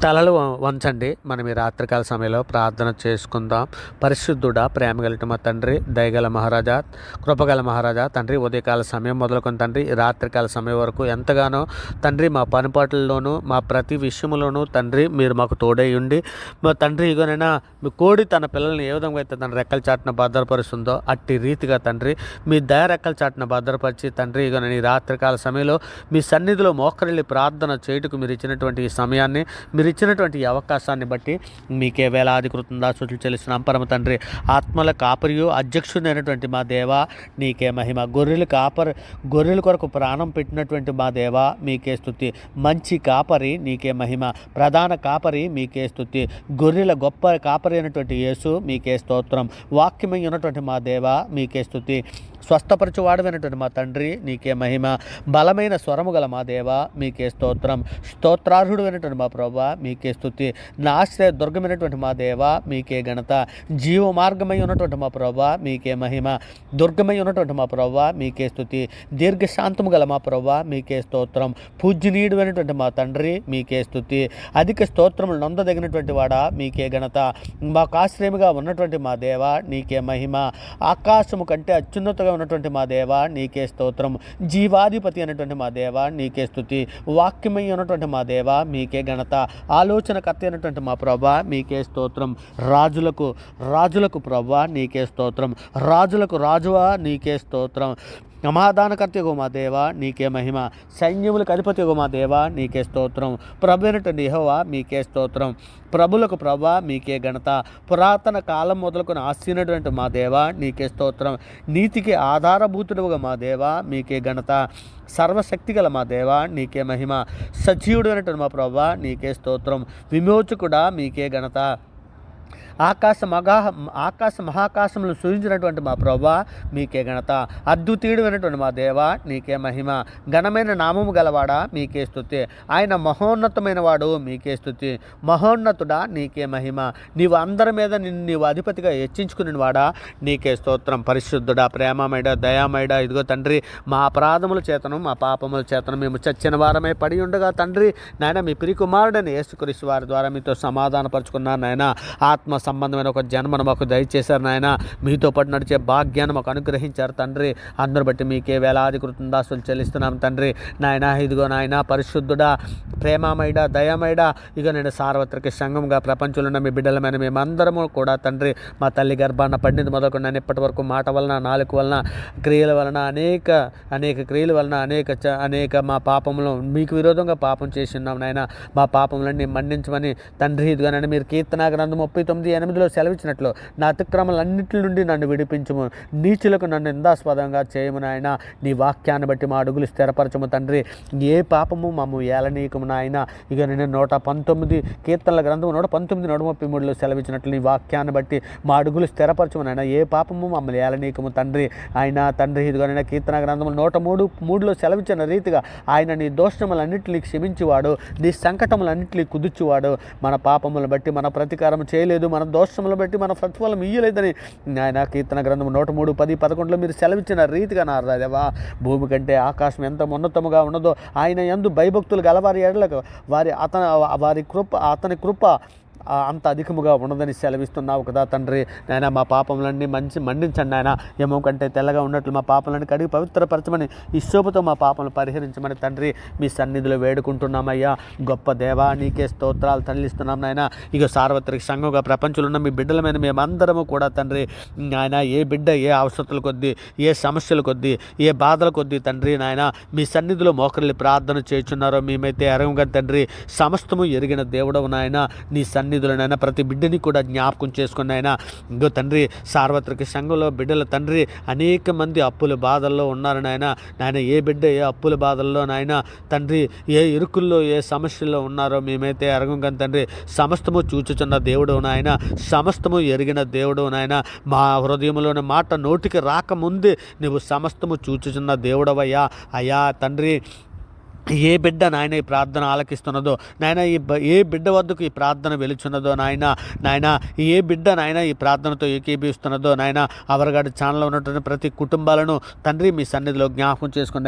తలలు వంచండి. మనం ఈ రాత్రికాల సమయంలో ప్రార్థన చేసుకుందాం. పరిశుద్ధుడా, ప్రేమ కలిగిన మా తండ్రి, దయగల మహారాజా, కృపగల మహారాజా, తండ్రి ఉదయకాల సమయం మొదలుకొని తండ్రి ఈ రాత్రికాల సమయం వరకు ఎంతగానో తండ్రి మా పనిపాట్లలోనూ మా ప్రతి విషయంలోనూ తండ్రి మీరు మాకు తోడై ఉండి మా తండ్రి ఇగోనైనా మీ కోడి తన పిల్లల్ని ఏ విధంగా అయితే తన రెక్కల చాటున భద్రపరుస్తుందో అట్టి రీతిగా తండ్రి మీ దయ రెక్కల చాటున భద్రపరిచి తండ్రి ఇగోనైనా ఈ రాత్రికాల సమయంలో మీ సన్నిధిలో మోకరిల్లి ప్రార్థన చేయుటకు మీరు ఇచ్చినటువంటి ఈ సమయాన్ని, మీరు ఇచ్చినటువంటి ఈ అవకాశాన్ని బట్టి మీకే వేలాది కృతజ్ఞతాస్తుతులు చెల్లిస్తున్నాం. పరమ తండ్రి, ఆత్మల కాపరియు అధ్యక్షుడైనటువంటి మా దేవా నీకే మహిమ. గొర్రెల కొరకు ప్రాణం పెట్టినటువంటి మా దేవా మీకే స్తుతి. మంచి కాపరి నీకే మహిమ. ప్రధాన కాపరి మీకే స్తుతి. గొర్రెల గొప్ప కాపరి అయినటువంటి యేసు మీకే స్తోత్రం. వాక్యమై ఉన్నటువంటి మా దేవా మీకే స్తుతి. స్వస్థపరచువాడమైనటువంటి మా తండ్రి నీకే మహిమ. బలమైన స్వరము గల మా దేవా మీకే స్తోత్రం. స్తోత్రార్హుడు అయినటువంటి మా ప్రభా మీకే స్తుతి. నా ఆశ్రయ దుర్గమైనటువంటి మా దేవా మీకే ఘనత. జీవ మార్గమై ఉన్నటువంటి మా ప్రభా మీకే మహిమ. దుర్గమై ఉన్నటువంటి మా ప్రభా మీకే స్తుతి. దీర్ఘశాంతము గల మా ప్రభా మీకే స్తోత్రం. పూజ్యనీయుడు అయినటువంటి మా తండ్రి మీకే స్తుతి. అధిక స్తోత్రములు నొందదగినటువంటి వాడా మీకే ఘనత. మాకు ఆశ్రయముగా ఉన్నటువంటి మా దేవా నీకే మహిమ. ఆకాశము కంటే అత్యున్నతగా ఉన్నటువంటి మా దేవా నీకే స్తోత్రం. జీవాధిపతి అయినటువంటి మా దేవా నీకే స్తుతి. వాక్యమై ఉన్నటువంటి మా దేవా మీకే ఘనత. ఆలోచనకర్త అయినటువంటి మా ప్రభా మీకే స్తోత్రం. రాజులకు ప్రభా నీకే స్తోత్రం. రాజులకు రాజువా నీకే స్తోత్రం. సమాధానకర్తయగు మా దేవా నీకే మహిమ. సైన్యములకు అధిపతియగు మా దేవా నీకే స్తోత్రం. ప్రభు అయినటువంటి యెహోవా మీకే స్తోత్రం. ప్రభులకు ప్రభా మీకే ఘనత. పురాతన కాలం మొదలుకొని ఆశీనటువంటి మా దేవా నీకే స్తోత్రం. నీతికి ఆధారభూతుడుగా మా దేవా మీకే ఘనత. సర్వశక్తి గల మా దేవా నీకే మహిమ. సజీవుడు అయినటువంటి మా ప్రభా నీకే స్తోత్రం. విమోచకుడా మీకే ఘనత. ఆకాశ మహాకాశములను సూచించినటువంటి మా ప్రభా మీకే ఘనత. అద్వితీయుడు అయినటువంటి మా దేవా నీకే మహిమ. ఘనమైన నామము గలవాడా మీకే స్తుతి. ఆయన మహోన్నతమైన వాడు మీకే స్తుతి. మహోన్నతుడా నీకే మహిమ. నీవు అందరి మీద నీవు అధిపతిగా హెచ్చించుకుని వాడా నీకే స్తోత్రం. పరిశుద్ధుడా, ప్రేమమేడ, దయామేడ, ఇదిగో తండ్రి మా అపరాధముల చేతను మా పాపముల చేతను మేము చచ్చిన వారమే పడి ఉండగా తండ్రి నాయన మీ ప్రియకుమారుడైన యేసుక్రీస్తు వారి ద్వారా మీతో సమాధానపరుచుకున్నాను నాయన. ఆత్మ సంబంధమైన ఒక జన్మను మాకు దయచేశారు నాయన. మీతో పాటు నడిచే భాగ్యాన్ని మాకు అనుగ్రహించారు తండ్రి. అందరు బట్టి మీకే వేలాది కృతజ్ఞతాస్తుతులు చెల్లిస్తున్నాం తండ్రి. నాయన ఇదిగో నాయన పరిశుద్ధుడా, ప్రేమమేడ, దయమేడ, ఇక నేను సార్వత్రిక సంఘంగా ప్రపంచంలో ఉన్న మీ బిడ్డలమైన మేమందరము కూడా తండ్రి మా తల్లి గర్భాన పడింది మొదలుకొని నేను ఇప్పటి వరకు మాట వలన, నాలుక వలన, క్రియల వలన అనేక క్రియల వలన అనేక మా పాపములు మీకు విరోధంగా పాపం చేసి ఉన్నాం నాయన. మా పాపములన్నీ మన్నించమని తండ్రి ఇదిగోనని మీరు కీర్తన గ్రంథం 39:8 సెలవిచ్చినట్లు నా అతిక్రమలన్నింటి నుండి నన్ను విడిపించుము. నీచులకు నన్ను నిందాస్పదంగా చేయము నాయన. నీ వాక్యాన్ని బట్టి మా అడుగులు స్థిరపరచము తండ్రి. ఏ పాపము మమ్ము ఏలనీయకము నాయన. ఇక నేను 119 కీర్తనల గ్రంథం 119:133 సెలవిచ్చినట్లు నీ వాక్యాన్ని బట్టి మా అడుగులు స్థిరపరచము నాయన. ఏ పాపము మమ్మల్ని ఏలనీయకము తండ్రి. ఆయన తండ్రి ఇదిగోనైనా కీర్తన గ్రంథం 103:3 సెలవిచ్చిన రీతిగా ఆయన నీ దోషములన్నింటినీ క్షమించువాడు, నీ సంకటములన్నింటినీ కుదుర్చువాడు. మన పాపములను బట్టి మన ప్రతీకారం చేయలేదు, మన దోషములను బట్టి మన ప్రతిఫలం ఇయ్యలేదని ఆయన కీర్తన గ్రంథం 103:10-11 మీరు సెలవిచ్చిన రీతిగా నా దేవా, భూమి కంటే ఆకాశం ఎంత ఉన్నతముగా ఉన్నదో ఆయన యందు భయభక్తులు గలవారి ఎడలకు అతని కృప అంత అధికముగా ఉండదని సెలవిస్తున్నావు కదా తండ్రి. నాయన మా పాపములన్నీ మన్నించండి నాయన. ఏమో కంటే తెల్లగా ఉన్నట్లు మా పాపములన్నీ కడిగి పవిత్రపరచమని ఇష్టోపుతో మా పాపలను పరిహరించమని తండ్రి మీ సన్నిధిలో వేడుకుంటున్నామయ్యా. గొప్ప దేవా నీకే స్తోత్రాలు తల్లిస్తున్నాం నాయన. ఇక సార్వత్రిక సంఘంగా ప్రపంచంలో ఉన్న మీ బిడ్డల మీద మేమందరము కూడా తండ్రి నాయన ఏ బిడ్డ ఏ అవసరతల కొద్దీ, ఏ సమస్యల కొద్దీ, ఏ బాధల కొద్దీ తండ్రి నాయన మీ సన్నిధిలో మోకరిల్లి ప్రార్థన చేస్తున్నారో మేమైతే ఎరగంగా తండ్రి సమస్తము ఎరిగిన దేవుడవు నాయన. నీ సన్నిధులనైనా ప్రతి బిడ్డని కూడా జ్ఞాపకం చేసుకుని ఆయన ఇంకో తండ్రి సార్వత్రిక సంఘంలో బిడ్డల తండ్రి అనేక మంది అప్పుల బాధల్లో ఉన్నారు నాయన. ఏ బిడ్డ ఏ అప్పుల బాధల్లో నాయన తండ్రి ఏ ఇరుకుల్లో ఏ సమస్యల్లో ఉన్నారో మేమైతే ఎరగం తండ్రి సమస్తము చూచుచున్న దేవుడు నాయన. సమస్తము ఎరిగిన దేవుడు నాయన. మా హృదయంలోని మాట నోటికి రాకముందే నువ్వు సమస్తము చూచుచున్న దేవుడవయ్యా. అయ్యా తండ్రి ఏ బిడ్డ నాయన ఈ ప్రార్థన ఆలకిస్తున్నదో నాయన, ఏ బిడ్డ వద్దకు ఈ ప్రార్థన వెలుచున్నదో నాయన ఏ బిడ్డ నాయన ఈ ప్రార్థనతో ఏకీభవిస్తున్నదో నాయన, అవరగాడి ఛానల్లో ఉన్నటువంటి ప్రతి కుటుంబాలను తండ్రి మీ సన్నిధిలో జ్ఞాపకం చేసుకుని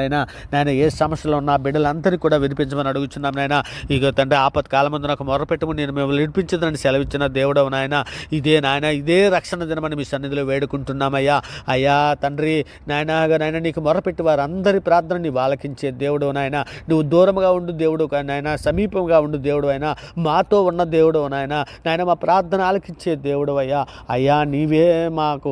నాయన ఏ సమస్యలో ఉన్న బిడ్డలందరినీ కూడా విడిపించమని అడుగుచున్నాం నాయన. ఇక తండ్రి ఆపత్కాలం ముందు నాకు మొరపెట్టము, నేను మేము విడిపించదని సెలవిచ్చిన దేవుడవు నాయన. ఇదే రక్షణ దినమని మీ సన్నిధిలో వేడుకుంటున్నామయ్యా. అయ్యా తండ్రి నాయన నీకు మొరపెట్టి వారందరి ప్రార్థన నీవు ఆలకించే దేవుడు నాయన. నువ్వు దూరంగా ఉండు దేవుడు నాయన, సమీపంగా ఉండు దేవుడు అయినా, మాతో ఉన్న దేవుడు నాయన మా ప్రార్థన ఆలకించే దేవుడు అయ్యా నీవే మాకు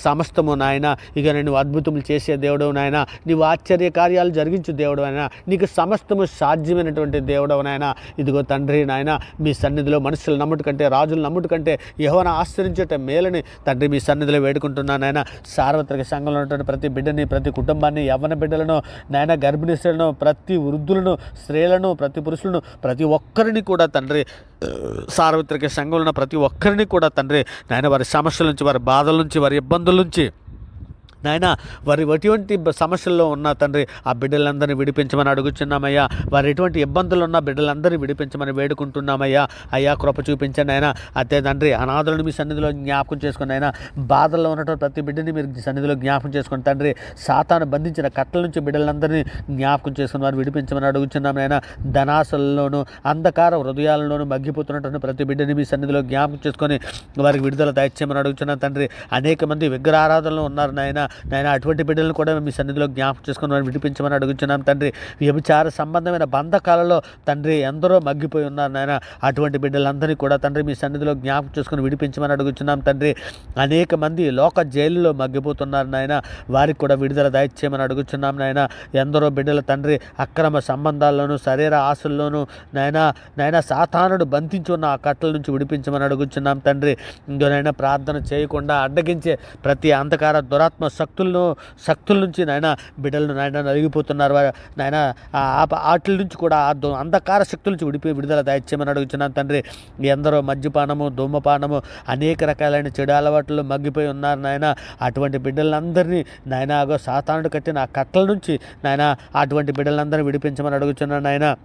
సమస్తము నాయన. ఇక నేను అద్భుతములు చేసే దేవుడు నాయన, నీవు ఆశ్చర్య కార్యాలు జరిగించు దేవుడు అయినా, నీకు సమస్తము సాధ్యమైనటువంటి దేవుడు నాయన. ఇదిగో తండ్రి నాయన, మీ సన్నిధిలో మనుషులు నమ్ముట కంటే, రాజులు నమ్ముట కంటే యెహోవాను ఆశ్రయించటం మేలని తండ్రి మీ సన్నిధిలో వేడుకుంటున్నాను నాయన. సార్వత్రిక సంఘంలో ఉన్నటువంటి ప్రతి బిడ్డని, ప్రతి కుటుంబాన్ని, యవ్వన బిడ్డలను నాయన, గర్భిణీ స్త్రీలను, ప్రతి వృద్ధులను, స్త్రీలను, ప్రతి పురుషులను, ప్రతి ఒక్కరిని కూడా తండ్రి, సార్వత్రిక సంఘంలో ఉన్న ప్రతి ఒక్కరిని కూడా తండ్రి నాయన, వారి సమస్యల నుంచి, వారి బాధల నుంచి, వారి ఇబ్బందుల నుంచి నాయన, వారి ఎటువంటి సమస్యల్లో ఉన్న తండ్రి ఆ బిడ్డలందరినీ విడిపించమని అడుగుచున్నామయ్యా. వారు ఎటువంటి ఇబ్బందులు ఉన్న బిడ్డలందరినీ విడిపించమని వేడుకుంటున్నామయ్యా. అయ్యా కృప చూపించండి ఆయన. అదే తండ్రి అనాథులను మీ సన్నిధిలో జ్ఞాపకం చేసుకుని ఆయన, బాధల్లో ఉన్నటువంటి ప్రతి బిడ్డని మీరు సన్నిధిలో జ్ఞాపకం చేసుకుని తండ్రి, సాతాను బంధించిన కట్టల నుంచి బిడ్డలందరినీ జ్ఞాపకం చేసుకుని వారు విడిపించమని అడుగుచున్నాం ఆయన. ధనాశల్లోనూ అంధకార హృదయాలలోనూ మగ్గిపోతున్నటువంటి ప్రతి బిడ్డని మీ సన్నిధిలో జ్ఞాపకం చేసుకొని వారికి విడుదల దయచేయమని అడుగుచున్నాం తండ్రి. అనేక మంది విగ్రహారాధనలో ఉన్నారు నాయన, అటువంటి బిడ్డలను కూడా మీ సన్నిధిలో జ్ఞాపకం చేసుకుని వారిని విడిపించమని అడుగుచున్నాం తండ్రి. వ్యభిచార సంబంధమైన బంధకాలలో తండ్రి ఎందరో మగ్గిపోయి ఉన్నారు నాయన, అటువంటి బిడ్డలందరినీ కూడా తండ్రి మీ సన్నిధిలో జ్ఞాపకం చేసుకుని విడిపించమని అడుగుచున్నాం తండ్రి. అనేక మంది లోక జైలులో మగ్గిపోతున్నారు నాయన, వారికి కూడా విడుదల దయచేయమని అడుగుచున్నాం నాయన. ఎందరో బిడ్డల తండ్రి అక్రమ సంబంధాల్లోనూ, శరీర ఆశల్లోనూ నాయన సాతానుడు బంధించి ఉన్న ఆ కట్టల నుంచి విడిపించమని అడుగుచున్నాం తండ్రి. ఇంకోనైనా ప్రార్థన చేయకుండా అడ్డగించే ప్రతి అంధకార దురాత్మ శక్తుల నుంచి నాయన బిడ్డలను నాయన నలిగిపోతున్నారు నాయన. వాటి నుంచి కూడా అంధకార శక్తుల నుంచి విడుదల దయచేయమని అడుగుతున్నాను తండ్రి. ఎందరో మద్యపానము, ధూమపానము, అనేక రకాలైన చెడు అలవాట్లు మగ్గిపోయి ఉన్నారు నాయన. అటువంటి బిడ్డలందరినీ నాయన సాతానుడు కట్టిన ఆ కట్టల నుంచి నాయన అటువంటి బిడ్డలందరినీ విడిపించమని అడుగుతున్నాను నాయన.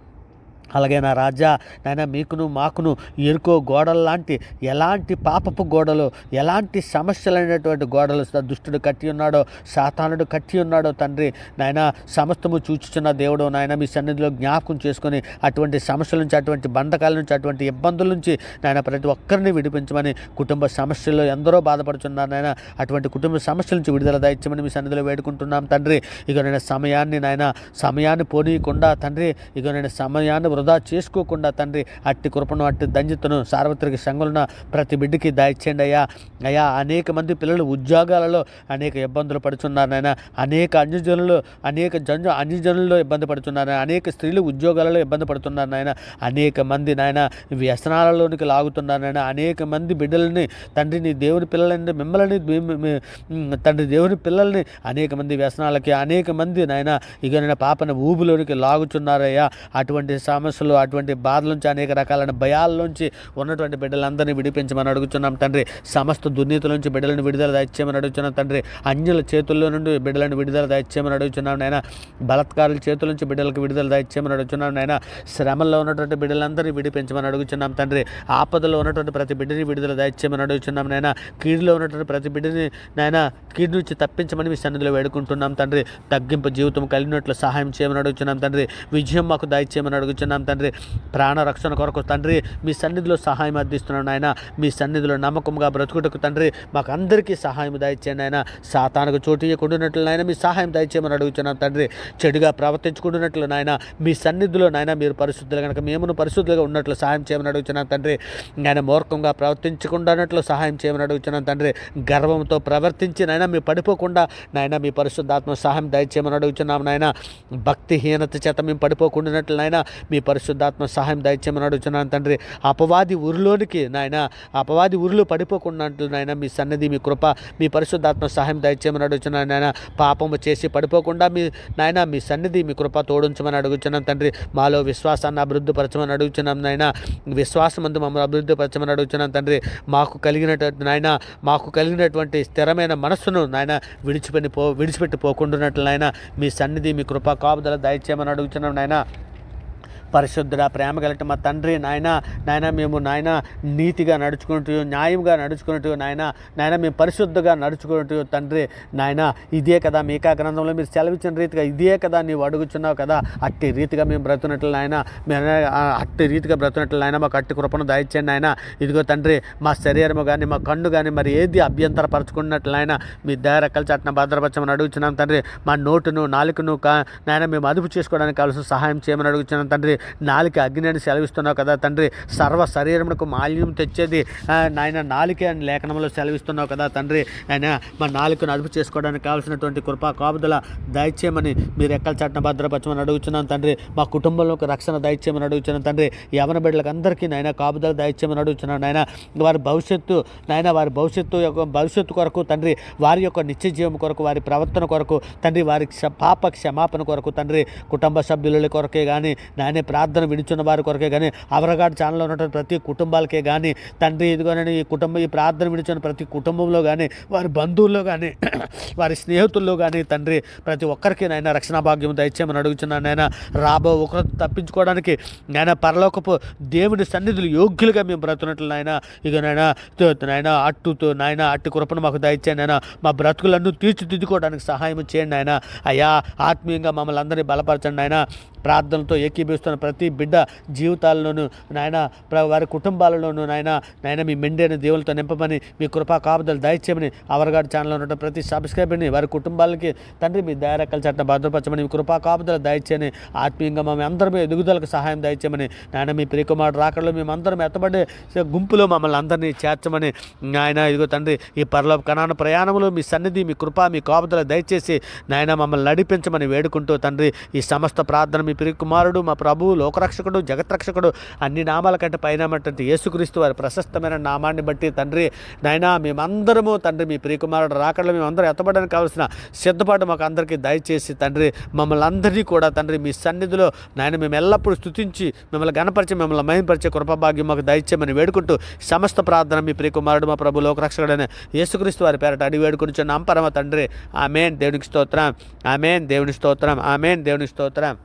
అలాగే నా రాజా నాయన, మీకును మాకును ఎరుకో గోడలు లాంటి ఎలాంటి పాపపు గోడలు, ఎలాంటి సమస్యలైనటువంటి గోడలు దుష్టుడు కట్టి ఉన్నాడో, సాతానుడు కట్టి ఉన్నాడో తండ్రి నాయన, సమస్తము చూచుచున్న దేవుడు నాయన మీ సన్నిధిలో జ్ఞాపకం చేసుకొని అటువంటి సమస్యల నుంచి, అటువంటి బంధకాల నుంచి, అటువంటి ఇబ్బందుల నుంచి నాయన ప్రతి ఒక్కరిని విడిపించమని, కుటుంబ సమస్యల్లో ఎందరో బాధపడుతున్నారు నాయన, అటువంటి కుటుంబ సమస్యల నుంచి విడుదల దయచేయమని మీ సన్నిధిలో వేడుకుంటున్నాం తండ్రి. ఇక నేను సమయాన్ని పోనీయకుండా తండ్రి, ఇక నేను సమయాన్ని వృధా చేసుకోకుండా తండ్రి అట్టి కృపను, అట్టి ధన్యతను సార్వత్రిక సంఘంలో ప్రతి బిడ్డకి దయచేయండి అయ్యా. అనేక మంది పిల్లలు ఉద్యోగాలలో అనేక ఇబ్బందులు పడుతున్నారు నాయన, అనేక అన్యజనుల్లో ఇబ్బంది పడుతున్నారు, అనేక స్త్రీలు ఉద్యోగాలలో ఇబ్బంది పడుతున్నారు నాయన, అనేక మంది నాయన వ్యసనాలలోనికి లాగుతున్నారు నాయన, అనేక మంది బిడ్డలని తండ్రి నీ దేవుని పిల్లలని, మిమ్మల్ని తండ్రి దేవుని పిల్లల్ని అనేక మంది వ్యసనాలకి, అనేక మంది నాయన ఇక నేను పాపన ఊబిలోనికి లాగుతున్నారయ్యా. అటువంటి సమస్యలు, అటువంటి బాధల నుంచి, అనేక రకాలైన భయాల నుంచి ఉన్నటువంటి బిడ్డలందరినీ విడిపించమని అడుగుతున్నాం తండ్రి. సమస్త దుర్నీతుల నుంచి బిడ్డలను విడుదల దయచేయమని అడుగుతున్నాం తండ్రి. అన్యుల చేతుల్లో నుండి బిడ్డలను విడుదల దయచేయమని అడుగుతున్నాం నాయన. బలత్కారుల చేతుల నుంచి బిడ్డలకు విడుదల దయచేయమని అడుగుతున్నాం నాయన. శ్రమల్లో ఉన్నటువంటి బిడ్డలందరినీ విడిపించమని అడుగుతున్నాం తండ్రి. ఆపదలో ఉన్నటువంటి ప్రతి బిడ్డని విడుదల దయచేయమని అడుగుతున్నాం నాయన. కీడులో ఉన్నటువంటి ప్రతి బిడ్డని నాయన కీడు నుంచి తప్పించమని మీ సన్నిధిలో వేడుకుంటున్నాం తండ్రి. తగ్గింపు జీవితం కలిగినట్లు సహాయం చేయమని అడుగుతున్నాం తండ్రి. విజయం మాకు దయచేయమని అడుగుతున్నాం తండ్రి. ప్రాణ రక్షణ కొరకు తండ్రి మీ సన్నిధిలో సహాయం అందిస్తున్నాను నాయన. మీ సన్నిధిలో నమ్మకంగా బ్రతుకుటకు తండ్రి మాకు అందరికీ సహాయం దయచేయండి ఆయన. సాతానుకు చోటు ఇవ్వకుండానట్లు నాయన మీ సహాయం దయచేయమని అడుగుతున్నాం తండ్రి. చెడుగా ప్రవర్తించుకుంటున్నట్లు నాయన మీ సన్నిధిలో నాయన మీరు పరిశుద్ధులు కనుక మేమును పరిశుద్ధులుగా ఉన్నట్లు సహాయం చేయమని అడుగుతున్నాం తండ్రి. ఆయన మూర్ఖంగా ప్రవర్తించకుండానట్లు సహాయం చేయమని అడుగుతున్నాం తండ్రి. గర్వంతో ప్రవర్తించి నాయన మీ పడిపోకుండా నాయన మీ పరిశుద్ధాత్మ సహాయం దయచేయమని అడుగుతున్నాం నాయన. భక్తిహీనత చేత మేము పడిపోకుండానట్లు నాయన మీ పరిశుద్ధాత్మ సహాయం దయచేయమని అడుగుతున్నాను తండ్రి. అపవాది ఉరిలోనికి నాయన, అపవాది ఉరిలో పడిపోకుండా నాయన మీ సన్నిధి, మీ కృప, మీ పరిశుద్ధాత్మ సహాయం దయచేయమని అడుగుతున్నాను నాయన. పాపము చేసి పడిపోకుండా నాయన మీ సన్నిధి, మీ కృప తోడుంచమని అడుగుతున్నాం తండ్రి. మాలో విశ్వాసాన్ని అభివృద్ధిపరచమని అడుగుతున్నాం నాయన. విశ్వాసమందు మమ్మల్ని అభివృద్ధిపరచమని అడుగుతున్నాం తండ్రి. మాకు కలిగినటువంటి స్థిరమైన మనస్సును నాయన విడిచిపెట్టి పోకుండానట్లు నాయన మీ సన్నిధి, మీ కృప కాపుదల దయచేయమని అడుగుతున్నాం నాయన. పరిశుద్ధుడా, ప్రేమ కలిగిన మా తండ్రి నాయన మేము నీతిగా నడుచుకుంటూ, న్యాయంగా నడుచుకుంటూ నాయన మేము పరిశుద్ధంగా నడుచుకుంటూ తండ్రి నాయన, ఇదే కదా మీకా గ్రంథంలో మీరు సెలవిచ్చిన రీతిగా ఇదే కదా నీవు అడుగుచున్నావు కదా, అట్టి రీతిగా మేము బ్రతున్నట్లు నాయన, అట్టి రీతిగా బ్రతున్నట్లు నాయన మాకు అట్టి కృపను దయచేయండి నాయన. ఇదిగో తండ్రి, మా శరీరము కానీ మా కన్ను కానీ మరి ఏది అభ్యంతరపరచుకున్నట్లు నాయన మీ దయరెక్కల చాటున భద్రపరచమని అడుగుచున్నాం తండ్రి. మా నోటును నాలుకను నాయన మేము అదుపు చేసుకోవడానికి కావాల్సిన సహాయం చేయమని అడుగుచున్నాం తండ్రి. నాలుక అగ్ని అని సెలవిస్తున్నావు కదా తండ్రి. సర్వ శరీరమునకు మాలిన్యం తెచ్చేది నాయన నాలుకే అని లేఖనంలో సెలవిస్తున్నావు కదా తండ్రి. ఆయన మా నాలుకను అదుపు చేసుకోవడానికి కావాల్సినటువంటి కృపా కాపుదల దయచేయమని మీరు ఎక్కల చట్టన భద్రపరచమని అడుగుతున్నాను తండ్రి. మా కుటుంబంలోకి రక్షణ దయచేయమని అడుగుతున్నాను తండ్రి. యవన బిడ్డలకు అందరికీ నాయన కాపుదల దయచేయమని అడుగుతున్నాను నాయన. వారి భవిష్యత్తు కొరకు తండ్రి, వారి యొక్క నిత్య జీవం కొరకు, వారి ప్రవర్తన కొరకు తండ్రి, వారి పాప క్షమాపణ కొరకు తండ్రి, కుటుంబ సభ్యుల కొరకే కానీ నాయన ప్రార్థన విడుచున్న వారి కొరకే కానీ, అవరగాడు ఛానల్లో ఉన్నటువంటి ప్రతి కుటుంబాలకే కానీ తండ్రి, ఇదిగోనని ఈ ప్రార్థన విడుచున్న ప్రతి కుటుంబంలో కానీ, వారి బంధువుల్లో కానీ, వారి స్నేహితుల్లో కానీ తండ్రి ప్రతి ఒక్కరికి నాయన రక్షణ భాగ్యం దయచేయమని అడుగుతున్నాను నాయన. రాబో ఒకరు తప్పించుకోవడానికి నాయన పరలోకపు దేవుని సన్నిధులు యోగ్యులుగా మేము బ్రతున్నట్లు నాయన. ఇక నాయన అట్టి కృపను మాకు దయచేయండి నాయన. మా బ్రతుకులన్నీ తీర్చిదిద్దుకోవడానికి సహాయం చేయండి నాయన. అయ్యా, ఆత్మీయంగా మమ్మల్ని అందరినీ బలపరచండి నాయన. ప్రార్థనతో ఏకీభవిస్తున్న ప్రతి బిడ్డ జీవితాల్లోనూ నాయన, వారి కుటుంబాలలోనూ నాయన మీ మెండైన దేవులతో నింపమని, మీ కృపా కాపుదలు దయచేయమని, అవరగాడు ఛానల్లో ఉన్న ప్రతి సబ్స్క్రైబర్ని, వారి కుటుంబాలకి తండ్రి మీ దయరెక్కల చట్టం భద్రపరచమని, మీ కృపా కాపుదలు దయచేయని, ఆత్మీయంగా మేము అందరం ఎదుగుదలకు సహాయం దయచేయమని నాయన. మీ ప్రియకుమారుడు రాకడలో మేమందరం ఎత్తబడే గుంపులో మమ్మల్ని అందరినీ చేర్చమని నాయన. ఇదిగో తండ్రి, ఈ పరలోక కనాన ప్రయాణంలో మీ సన్నిధి, మీ కృప, మీ కాపుదల దయచేసి నాయన మమ్మల్ని నడిపించమని వేడుకుంటూ తండ్రి, ఈ సమస్త ప్రార్థన మీ ప్రియకుమారుడు, మా ప్రభువు, లోకరక్షకుడు, జగత్రక్షకుడు, అన్ని నామాల కంటే పైనటువంటి యేసుక్రీస్తు వారి ప్రశస్తమైన నామాన్ని బట్టి తండ్రి నాయన మేమందరము తండ్రి మీ ప్రియకుమారుడు రాకడలో మేమందరం ఎత్తబడడానికి కావాల్సిన సిద్ధపాటు మాకు అందరికీ దయచేసి తండ్రి, మమ్మల్ని అందరినీ కూడా తండ్రి మీ సన్నిధిలో నాయన మేము ఎల్లప్పుడూ స్తుతించి మిమ్మల్ని గణపరిచి మిమ్మల్ని మహిమపరిచే కృపభాగ్యం మాకు దయచేయమని వేడుకుంటూ సమస్త ప్రార్థన మీ ప్రియకుమారుడు, మా ప్రభు, లోకరక్షకుడైన యేసుక్రీస్తు వారి పేరట అడిగి వేడుకొనిచున్నాం పరమ తండ్రి. ఆమేన్. దేవునికి స్తోత్రం. ఆమేన్. దేవుని స్తోత్రం. ఆమేన్. దేవుని స్తోత్రం.